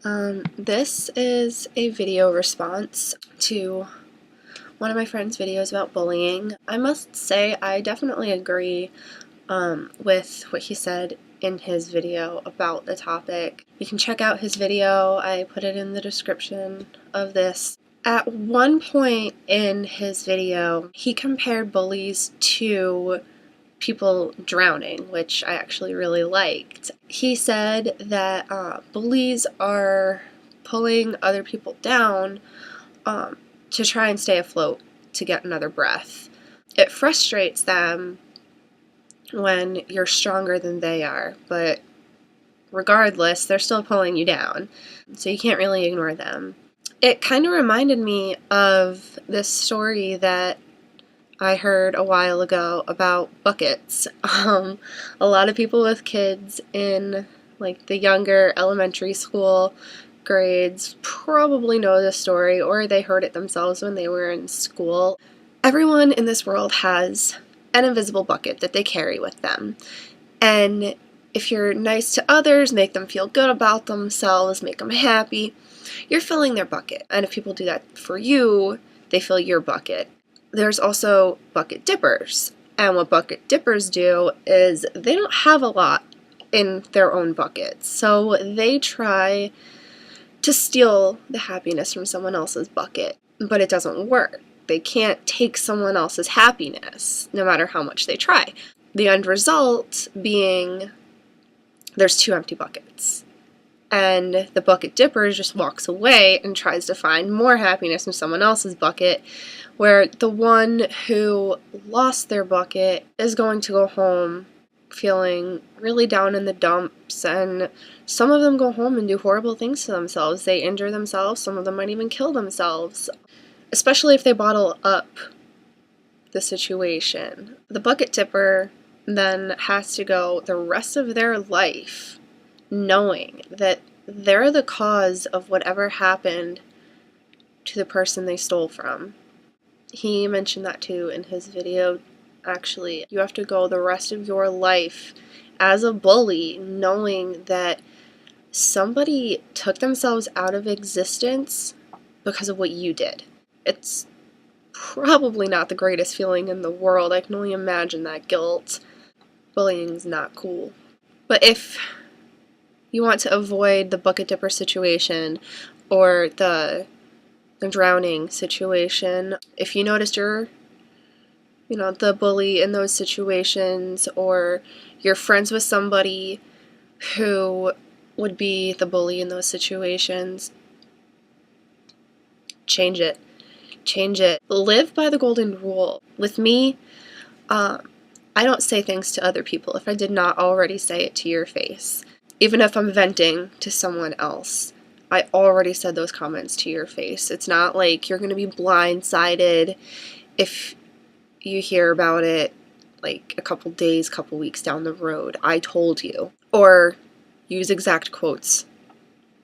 This is a video response to one of my friend's videos about bullying. I must say I definitely agree with what he said in his video about the topic. You can check out his video. I put it in the description of this. At one point in his video, he compared bullies to people drowning, which I actually really liked. He said that bullies are pulling other people down to try and stay afloat to get another breath. It frustrates them when you're stronger than they are, but regardless, they're still pulling you down, so you can't really ignore them. It kind of reminded me of this story that I heard a while ago about buckets. A lot of people with kids in like the younger elementary school grades probably know this story, or they heard it themselves when they were in school. Everyone in this world has an invisible bucket that they carry with them. And if you're nice to others, make them feel good about themselves, make them happy, you're filling their bucket. And if people do that for you, they fill your bucket. There's also bucket dippers. And what bucket dippers do is they don't have a lot in their own buckets. So they try to steal the happiness from someone else's bucket. But it doesn't work. They can't take someone else's happiness, no matter how much they try. The end result being there's two empty buckets. And the bucket dipper just walks away and tries to find more happiness in someone else's bucket, where the one who lost their bucket is going to go home feeling really down in the dumps, and some of them go home and do horrible things to themselves. They injure themselves, some of them might even kill themselves, especially if they bottle up the situation. The bucket dipper then has to go the rest of their life knowing that they're the cause of whatever happened to the person they stole from. He mentioned that too in his video. Actually, you have to go the rest of your life as a bully knowing that somebody took themselves out of existence because of what you did. It's probably not the greatest feeling in the world. I can only imagine that guilt. Bullying's not cool. But if you want to avoid the bucket dipper situation or the drowning situation, if you noticed you're the bully in those situations, or you're friends with somebody who would be the bully in those situations, change it. Change it. Live by the golden rule. With me, I don't say things to other people if I did not already say it to your face. Even if I'm venting to someone else, I already said those comments to your face. It's not like you're going to be blindsided if you hear about it like a couple days, couple weeks down the road. I told you. Or use exact quotes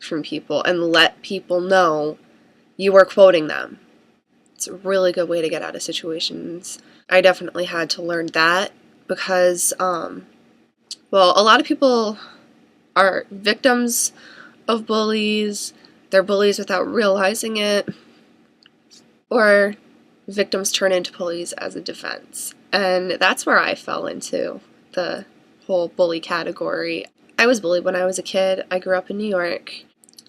from people and let people know you are quoting them. It's a really good way to get out of situations. I definitely had to learn that because, a lot of people are victims of bullies. They're bullies without realizing it, or victims turn into bullies as a defense. And that's where I fell into the whole bully category. I was bullied when I was a kid. I grew up in New York.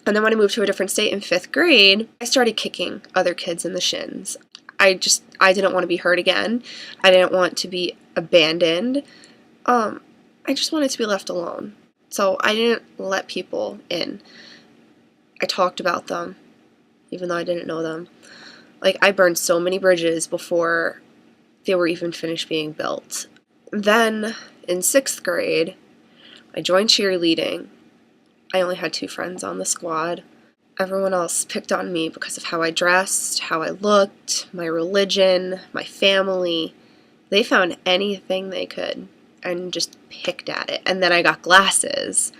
And then when I moved to a different state in 5th grade, I started kicking other kids in the shins. I didn't want to be hurt again. I didn't want to be abandoned. I just wanted to be left alone. So I didn't let people in. I talked about them, even though I didn't know them. Like, I burned so many bridges before they were even finished being built. Then, in 6th grade, I joined cheerleading. I only had 2 friends on the squad. Everyone else picked on me because of how I dressed, how I looked, my religion, my family. They found anything they could and just picked at it. And then I got glasses,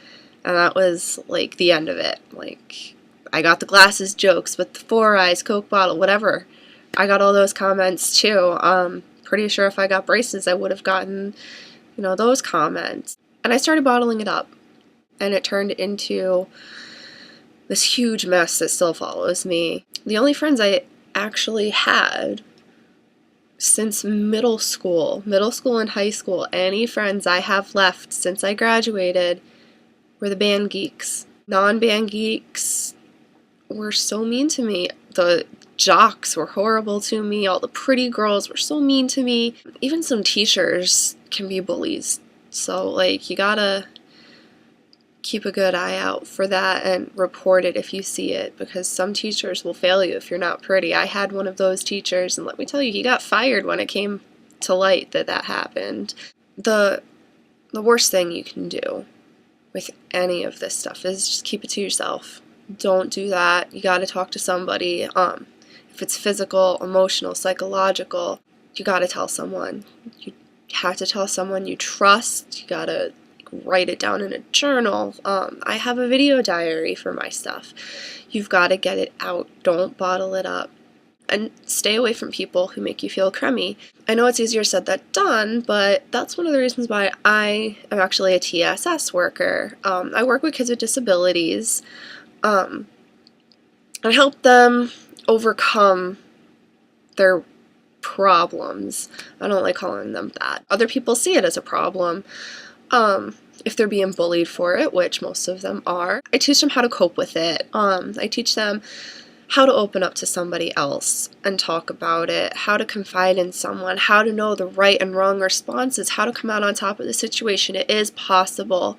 and that was like the end of it. Like, I got the glasses jokes with the 4 eyes, Coke bottle, whatever. I got all those comments too. Pretty sure if I got braces I would have gotten, those comments. And I started bottling it up, and it turned into this huge mess that still follows me. The only friends I actually had since middle school and high school, any friends I have left since I graduated were the band geeks. Non-band geeks were so mean to me. The jocks were horrible to me. All the pretty girls were so mean to me. Even some teachers can be bullies. So, like, you gotta keep a good eye out for that and report it if you see it, because some teachers will fail you if you're not pretty. I had one of those teachers, and let me tell you, he got fired when it came to light that happened. The worst thing you can do with any of this stuff is just keep it to yourself. Don't do that. You gotta talk to somebody. If it's physical, emotional, psychological, you gotta tell someone. You have to tell someone you trust. You gotta write it down in a journal. I have a video diary for my stuff. You've got to get it out. Don't bottle it up. And stay away from people who make you feel crummy. I know it's easier said than done, but that's one of the reasons why I am actually a TSS worker. I work with kids with disabilities. I help them overcome their problems. I don't like calling them that. Other people see it as a problem. If they're being bullied for it, which most of them are, I teach them how to cope with it. I teach them how to open up to somebody else and talk about it, how to confide in someone, how to know the right and wrong responses, how to come out on top of the situation. It is possible.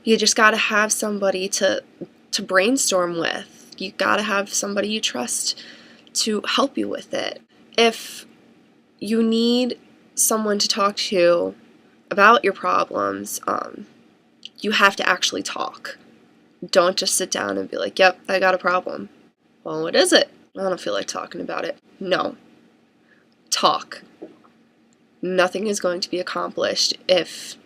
You just got to have somebody to brainstorm with. You got to have somebody you trust to help you with it. If you need someone to talk to about your problems, you have to actually talk. Don't just sit down and be like, yep, I got a problem. Well, what is it? I don't feel like talking about it. No. Talk. Nothing is going to be accomplished if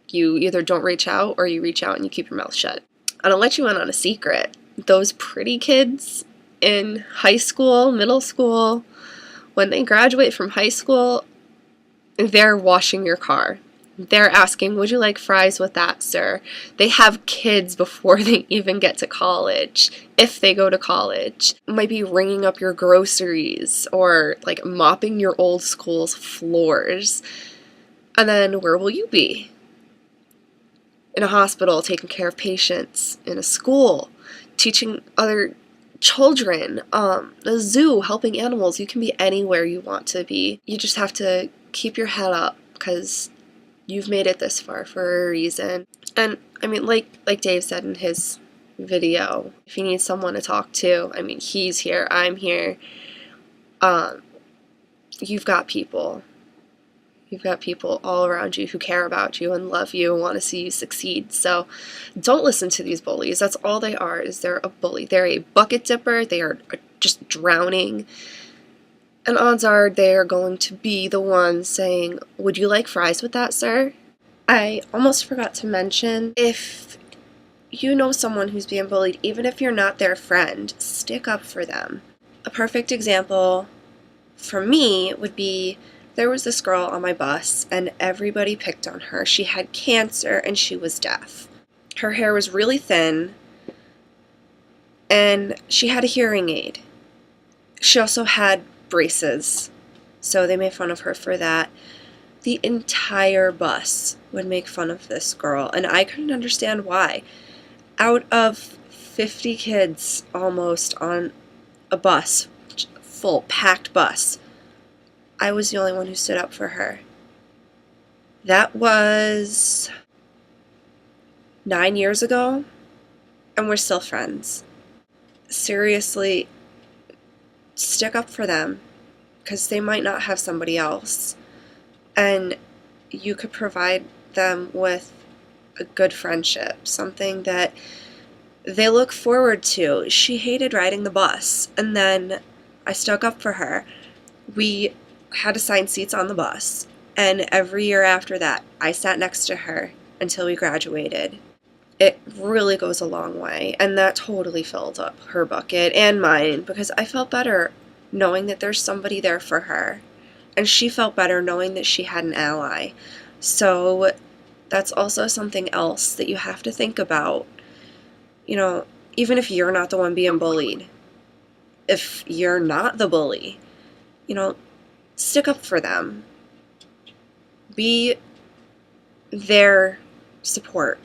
you either don't reach out or you reach out and you keep your mouth shut. And I'll let you in on a secret. Those pretty kids in high school, middle school, when they graduate from high school, they're washing your car. They're asking, would you like fries with that, sir? They have kids before they even get to college, if they go to college. Might be ringing up your groceries or like mopping your old school's floors. And then where will you be? In a hospital, taking care of patients. In a school, teaching other children. The zoo, helping animals. You can be anywhere you want to be. You just have to keep your head up, because you've made it this far for a reason. And I mean, like Dave said in his video, if you need someone to talk to, I mean, he's here, I'm here. You've got people. You've got people all around you who care about you and love you and want to see you succeed. So don't listen to these bullies. That's all they are, is they're a bully. They're a bucket dipper. They are just drowning. And odds are they're going to be the ones saying, would you like fries with that, sir? I almost forgot to mention, if you know someone who's being bullied, even if you're not their friend, stick up for them. A perfect example for me would be, there was this girl on my bus and everybody picked on her. She had cancer and she was deaf. Her hair was really thin and she had a hearing aid. She also had braces, so they made fun of her for that. The entire bus would make fun of this girl, and I couldn't understand why. Out of 50 kids almost on a bus, full packed bus, I was the only one who stood up for her. That was 9 years ago, and we're still friends. Seriously, stick up for them, because they might not have somebody else, and you could provide them with a good friendship, something that they look forward to. She hated riding the bus, and then I stuck up for her. We had assigned seats on the bus, and every year after that, I sat next to her until we graduated. It really goes a long way, and that totally filled up her bucket and mine, because I felt better knowing that there's somebody there for her, and she felt better knowing that she had an ally. So that's also something else that you have to think about. You know, even if you're not the one being bullied, if you're not the bully, you know, stick up for them. Be their support.